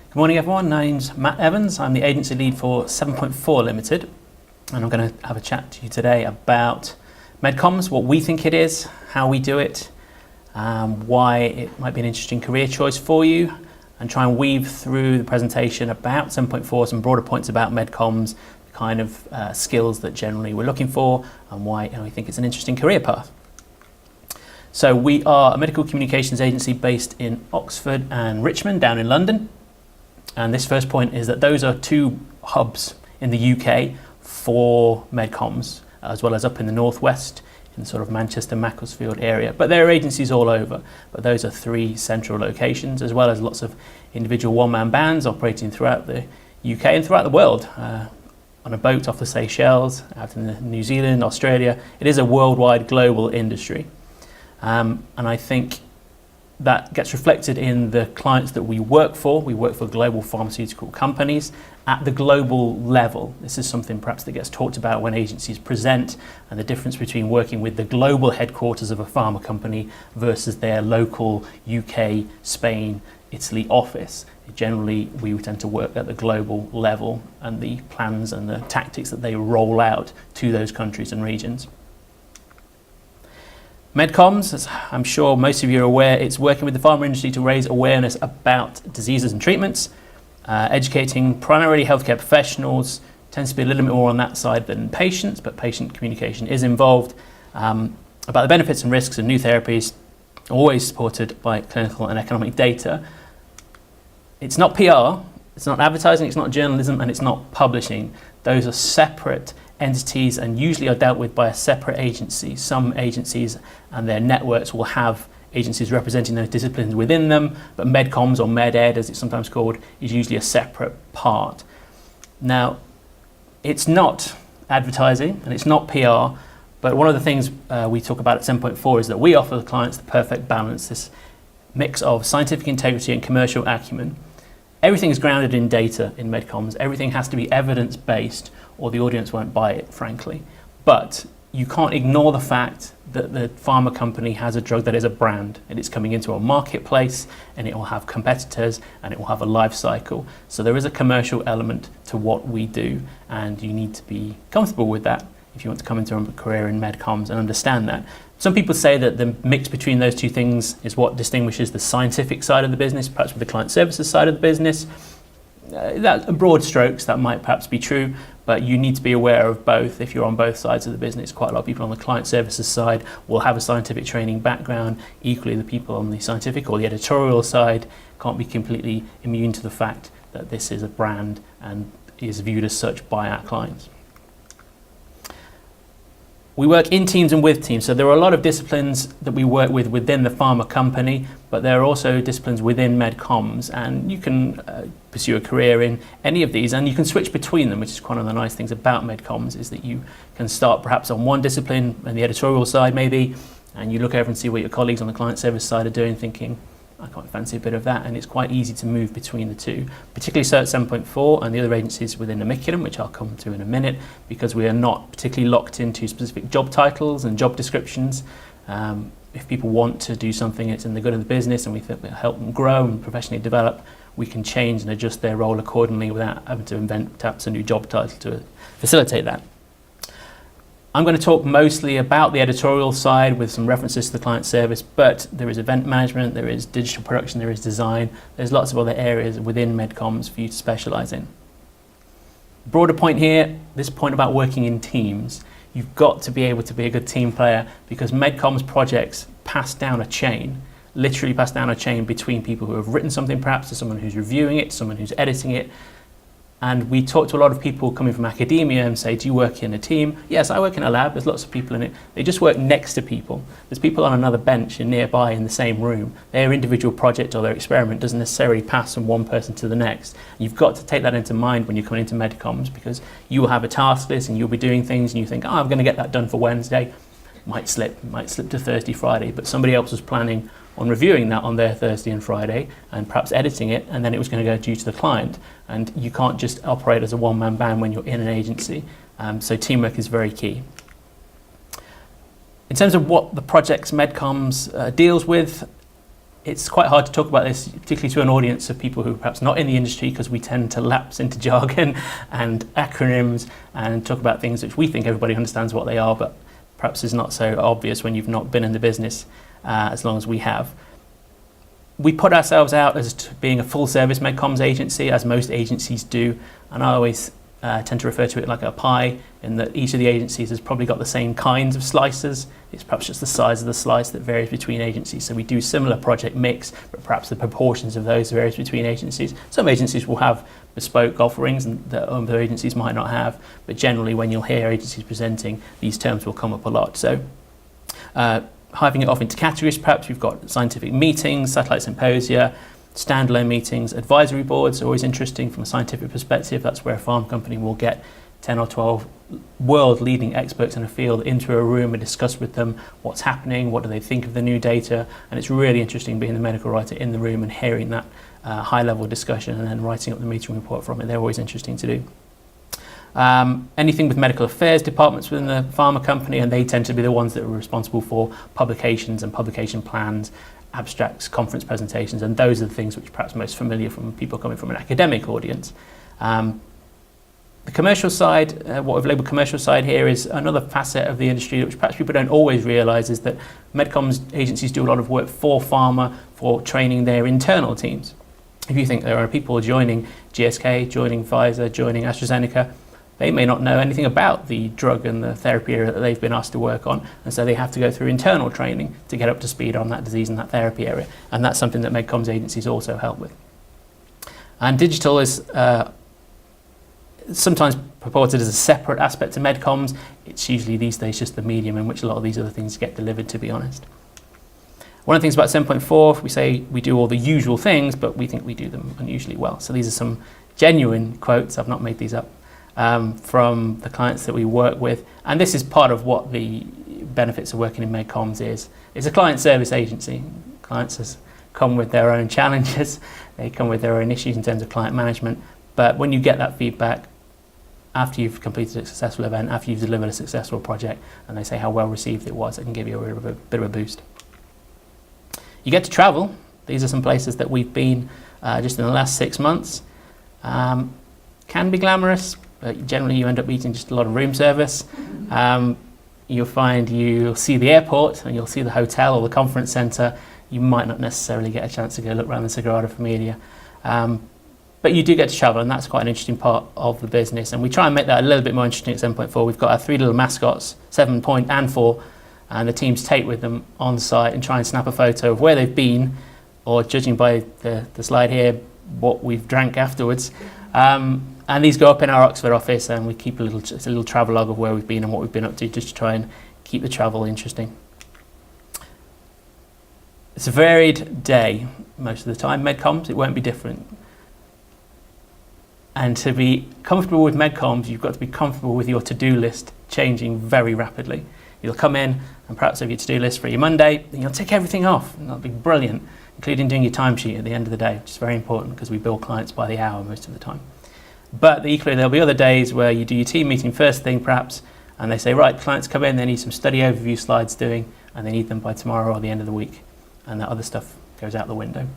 Good morning everyone, my name's Matt Evans. I'm the agency lead for 7.4 Limited, and I'm going to have a chat to you today about MedComms, what we think it is, how we do it, why it might be an interesting career choice for you, and try and weave through the presentation about 7.4 some broader points about MedComms, the kind of skills that generally we're looking for, and why we think it's an interesting career path. So we are a medical communications agency based in Oxford and Richmond down in London. And this first point is that those are two hubs in the UK for MedComms, as well as up in the northwest in the sort of Manchester, Macclesfield area. But there are agencies all over, but those are three central locations, as well as lots of individual one-man bands operating throughout the UK and throughout the world. On a boat off the Seychelles, out in New Zealand, Australia. It is a worldwide global industry. And I think that gets reflected in the clients that we work for. We work for global pharmaceutical companies at the global level. This is something perhaps that gets talked about when agencies present, and the difference between working with the global headquarters of a pharma company versus their local UK, Spain, Italy office. Generally, we tend to work at the global level, and the plans and the tactics that they roll out to those countries and regions. MedComms, as I'm sure most of you are aware, it's working with the pharma industry to raise awareness about diseases and treatments, educating primarily healthcare professionals. Tends to be a little bit more on that side than patients, but patient communication is involved, about the benefits and risks of new therapies, always supported by clinical and economic data. It's not PR, it's not advertising, it's not journalism, and it's not publishing. Those are separate entities and usually are dealt with by a separate agency. Some agencies and their networks will have agencies representing those disciplines within them, but MedComms, or MedEd as it's sometimes called, is usually a separate part. Now, it's not advertising and it's not PR, but one of the things we talk about at 7.4 is that we offer the clients the perfect balance, this mix of scientific integrity and commercial acumen. Everything is grounded in data in MedComms. Everything has to be evidence-based or the audience won't buy it, frankly. But you can't ignore the fact that the pharma company has a drug that is a brand, and it's coming into a marketplace, and it will have competitors, and it will have a life cycle. So there is a commercial element to what we do, and you need to be comfortable with that if you want to come into a career in MedComms and understand that. Some people say that the mix between those two things is what distinguishes the scientific side of the business, perhaps with the client services side of the business. That broad strokes, that might perhaps be true, but you need to be aware of both if you're on both sides of the business. Quite a lot of people on the client services side will have a scientific training background. Equally, the people on the scientific or the editorial side can't be completely immune to the fact that this is a brand and is viewed as such by our clients. We work in teams and with teams, so there are a lot of disciplines that we work with within the pharma company, but there are also disciplines within MedComms, and you can pursue a career in any of these, and you can switch between them, which is one of the nice things about MedComms, is that you can start perhaps on one discipline, on the editorial side maybe, and you look over and see what your colleagues on the client service side are doing, thinking, I quite fancy a bit of that, and it's quite easy to move between the two, particularly so at 7.4 and the other agencies within AMICULum, which I'll come to in a minute, because we are not particularly locked into specific job titles and job descriptions. If people want to do something that's in the good of the business and we think we'll help them grow and professionally develop, we can change and adjust their role accordingly without having to invent perhaps a new job title to facilitate that. I'm going to talk mostly about the editorial side with some references to the client service, but there is event management, there is digital production, there is design, there's lots of other areas within MedComms for you to specialise in. Broader point here, this point about working in teams. You've got to be able to be a good team player, because MedComms projects pass down a chain, literally pass down a chain between people who have written something perhaps to someone who's reviewing it, to someone who's editing it. And we talk to a lot of people coming from academia and say, do you work in a team? Yes, I work in a lab, there's lots of people in it. They just work next to people. There's people on another bench and nearby in the same room. Their individual project or their experiment doesn't necessarily pass from one person to the next. You've got to take that into mind when you're coming into MedComms, because you will have a task list and you'll be doing things and you think, oh, I'm going to get that done for Wednesday. Might slip to Thursday, Friday, but somebody else was planning on reviewing that on their Thursday and Friday and perhaps editing it, and then it was going to go due to the client. And you can't just operate as a one-man band when you're in an agency. So teamwork is very key. In terms of what the projects MedComms deals with, it's quite hard to talk about this, particularly to an audience of people who are perhaps not in the industry, because we tend to lapse into jargon and acronyms and talk about things which we think everybody understands what they are, but perhaps is not so obvious when you've not been in the business as long as we have. We put ourselves out as being a full-service MedComms agency, as most agencies do, and I always tend to refer to it like a pie, in that each of the agencies has probably got the same kinds of slices. It's perhaps just the size of the slice that varies between agencies. So we do similar project mix, but perhaps the proportions of those varies between agencies. Some agencies will have bespoke offerings and that other agencies might not have, but generally when you'll hear agencies presenting, these terms will come up a lot. So hiving it off into categories, perhaps we've got scientific meetings, satellite symposia, standalone meetings, advisory boards are always interesting from a scientific perspective. That's where a pharma company will get 10 or 12 world-leading experts in a field into a room and discuss with them what's happening, what do they think of the new data, and it's really interesting being the medical writer in the room and hearing that high-level discussion and then writing up the meeting report from it. They're always interesting to do. Anything with medical affairs departments within the pharma company, and they tend to be the ones that are responsible for publications and publication plans, abstracts, conference presentations, and those are the things which are perhaps most familiar from people coming from an academic audience. The commercial side, what we've labelled commercial side here, is another facet of the industry which perhaps people don't always realise, is that MedComms agencies do a lot of work for pharma, for training their internal teams. If you think there are people joining GSK, joining Pfizer, joining AstraZeneca, they may not know anything about the drug and the therapy area that they've been asked to work on, and so they have to go through internal training to get up to speed on that disease and that therapy area, and that's something that MedComms agencies also help with. And digital is sometimes purported as a separate aspect to MedComms. It's usually these days just the medium in which a lot of these other things get delivered, to be honest. One of the things about 7.4, we say we do all the usual things, but we think we do them unusually well. So these are some genuine quotes, I've not made these up, from the clients that we work with. And this is part of what the benefits of working in MedComms is. It's a client service agency. Clients come with their own challenges. They come with their own issues in terms of client management. But when you get that feedback, after you've completed a successful event, after you've delivered a successful project, and they say how well received it was, it can give you a bit of a boost. You get to travel. These are some places that we've been just in the last 6 months. Can be glamorous, but generally you end up eating just a lot of room service. You'll find you'll see the airport and you'll see the hotel or the conference centre. You might not necessarily get a chance to go look around the Sagrada Familia. But you do get to travel, and that's quite an interesting part of the business. And we try and make that a little bit more interesting at 7.4. We've got our 3 little mascots, 7 and 4, and the teams take with them on site and try and snap a photo of where they've been, or judging by the slide here, what we've drank afterwards. And these go up in our Oxford office, and we keep it's a little travelogue of where we've been and what we've been up to, just to try and keep the travel interesting. It's a varied day most of the time. MedComms, it won't be different. And to be comfortable with MedComms, you've got to be comfortable with your to-do list changing very rapidly. You'll come in and perhaps have your to-do list for your Monday, and you'll tick everything off, and that'll be brilliant, including doing your timesheet at the end of the day, which is very important because we bill clients by the hour most of the time. But equally, there'll be other days where you do your team meeting first thing perhaps, and they say, right, clients come in, they need some study overview slides doing, and they need them by tomorrow or the end of the week, and that other stuff goes out the window.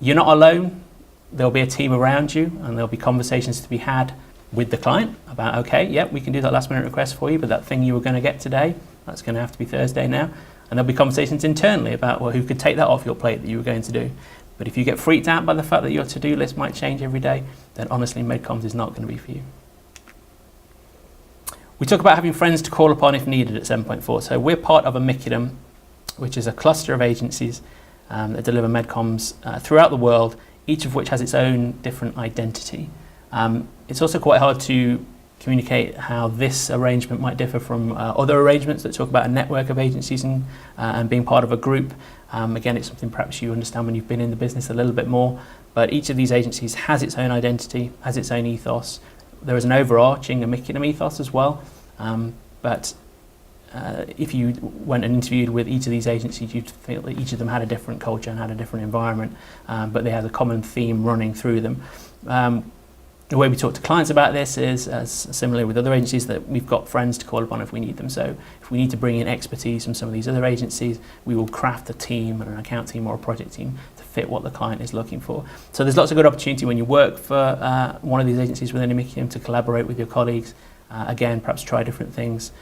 You're not alone. There'll be a team around you, and there'll be conversations to be had with the client about, okay, yep, we can do that last minute request for you, but that thing you were going to get today, that's going to have to be Thursday now. And there'll be conversations internally about, well, who could take that off your plate that you were going to do. But if you get freaked out by the fact that your to-do list might change every day, then honestly, MedComms is not going to be for you. We talk about having friends to call upon if needed at 7.4. So we're part of AMICULUM, which is a cluster of agencies that deliver MedComms throughout the world, each of which has its own different identity. It's also quite hard to communicate how this arrangement might differ from other arrangements that talk about a network of agencies and being part of a group. Again, it's something perhaps you understand when you've been in the business a little bit more, but each of these agencies has its own identity, has its own ethos. There is an overarching AMICULUM ethos as well, but if you went and interviewed with each of these agencies, you'd feel that each of them had a different culture and had a different environment, but they had a common theme running through them. The way we talk to clients about this is, as similarly with other agencies, that we've got friends to call upon if we need them. So if we need to bring in expertise from some of these other agencies, we will craft a team, an account team or a project team to fit what the client is looking for. So there's lots of good opportunity when you work for one of these agencies within AMICULUM to collaborate with your colleagues. Again, perhaps try different things,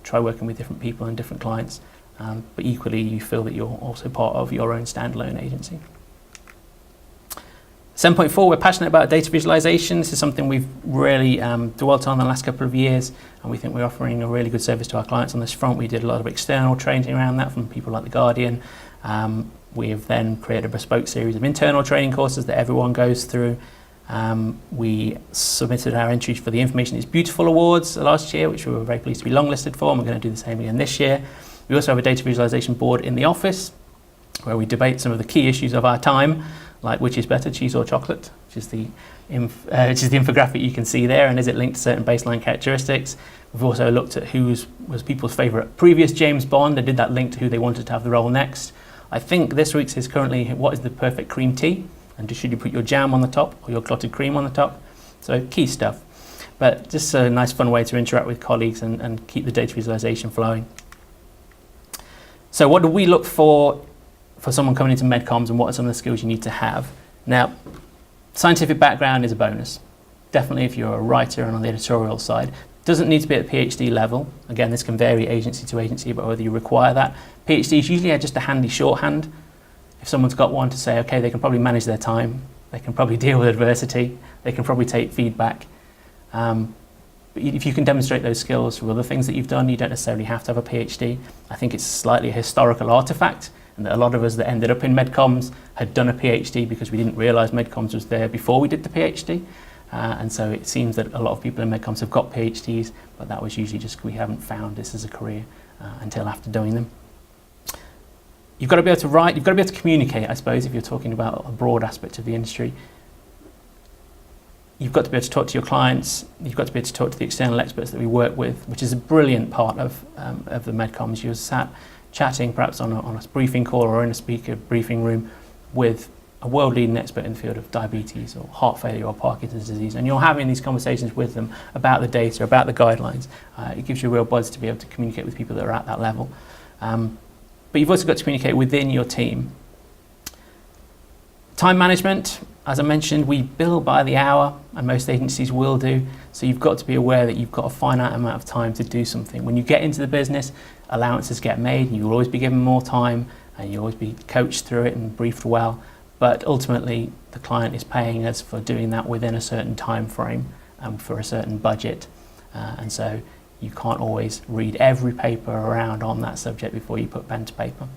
try working with different people and different clients, but equally you feel that you're also part of your own standalone agency. 7.4, we're passionate about data visualization. This is something we've really dwelt on the last couple of years, and we think we're offering a really good service to our clients on this front. We did a lot of external training around that from people like The Guardian. We have then created a bespoke series of internal training courses that everyone goes through. We submitted our entries for the Information is Beautiful Awards last year, which we were very pleased to be longlisted for, and we're going to do the same again this year. We also have a data visualization board in the office where we debate some of the key issues of our time, like which is better, cheese or chocolate, which is the infographic you can see there, and is it linked to certain baseline characteristics. We've also looked at who was people's favourite previous James Bond and did that link to who they wanted to have the role next. I think this week's is currently what is the perfect cream tea, and should you put your jam on the top or your clotted cream on the top. So key stuff, but just a nice fun way to interact with colleagues and keep the data visualization flowing. So what do we look for someone coming into MedComms, and what are some of the skills you need to have? Now, scientific background is a bonus. Definitely if you're a writer and on the editorial side. Doesn't need to be at the PhD level. Again, this can vary agency to agency about whether you require that. PhD is usually just a handy shorthand. If someone's got one to say, okay, they can probably manage their time, they can probably deal with adversity, they can probably take feedback. But if you can demonstrate those skills through other things that you've done, you don't necessarily have to have a PhD. I think it's slightly a historical artifact, and that a lot of us that ended up in MedComms had done a PhD because we didn't realise MedComms was there before we did the PhD. And so it seems that a lot of people in MedComms have got PhDs, but that was usually just we haven't found this as a career until after doing them. You've got to be able to write, you've got to be able to communicate, I suppose, if you're talking about a broad aspect of the industry. You've got to be able to talk to your clients, you've got to be able to talk to the external experts that we work with, which is a brilliant part of the MedComms. You're sat chatting perhaps on a briefing call or in a speaker briefing room with a world-leading expert in the field of diabetes or heart failure or Parkinson's disease, and you're having these conversations with them about the data, about the guidelines. It gives you a real buzz to be able to communicate with people that are at that level. But you've also got to communicate within your team. Time management, as I mentioned, we bill by the hour, and most agencies will do, so you've got to be aware that you've got a finite amount of time to do something. When you get into the business, allowances get made, and you will always be given more time, and you'll always be coached through it and briefed well, but ultimately the client is paying us for doing that within a certain time frame and for a certain budget, and so you can't always read every paper around on that subject before you put pen to paper.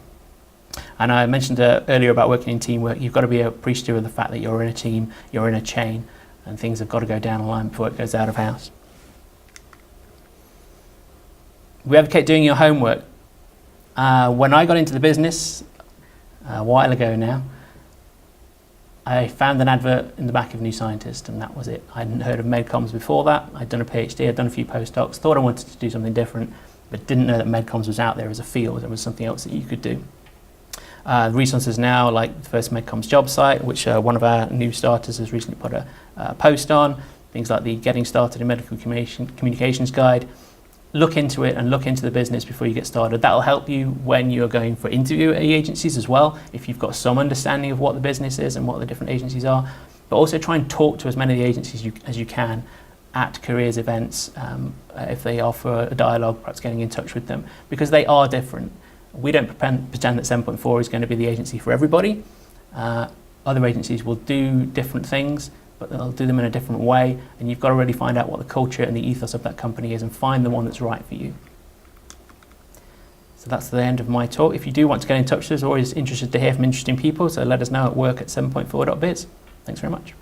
And I mentioned earlier about working in teamwork. You've got to be appreciative of the fact that you're in a team, you're in a chain, and things have got to go down the line before it goes out of house. We advocate doing your homework. When I got into the business a while ago now, I found an advert in the back of New Scientist, and that was it. I hadn't heard of MedComms before that. I'd done a PhD, I'd done a few postdocs, thought I wanted to do something different, but didn't know that MedComms was out there as a field. There was something else that you could do. Resources now, like the first MedComms job site, which one of our new starters has recently put a post on, things like the Getting Started in Medical Communications Guide. Look into it and look into the business before you get started. That'll help you when you're going for interview agencies as well, if you've got some understanding of what the business is and what the different agencies are. But also try and talk to as many of the agencies as you can at careers events, if they offer a dialogue, perhaps getting in touch with them, because they are different. We don't pretend that 7.4 is going to be the agency for everybody. Other agencies will do different things, but they'll do them in a different way, and you've got to really find out what the culture and the ethos of that company is and find the one that's right for you. So that's the end of my talk. If you do want to get in touch with us, we're always interested to hear from interesting people, so let us know at work@7.4.biz. Thanks very much.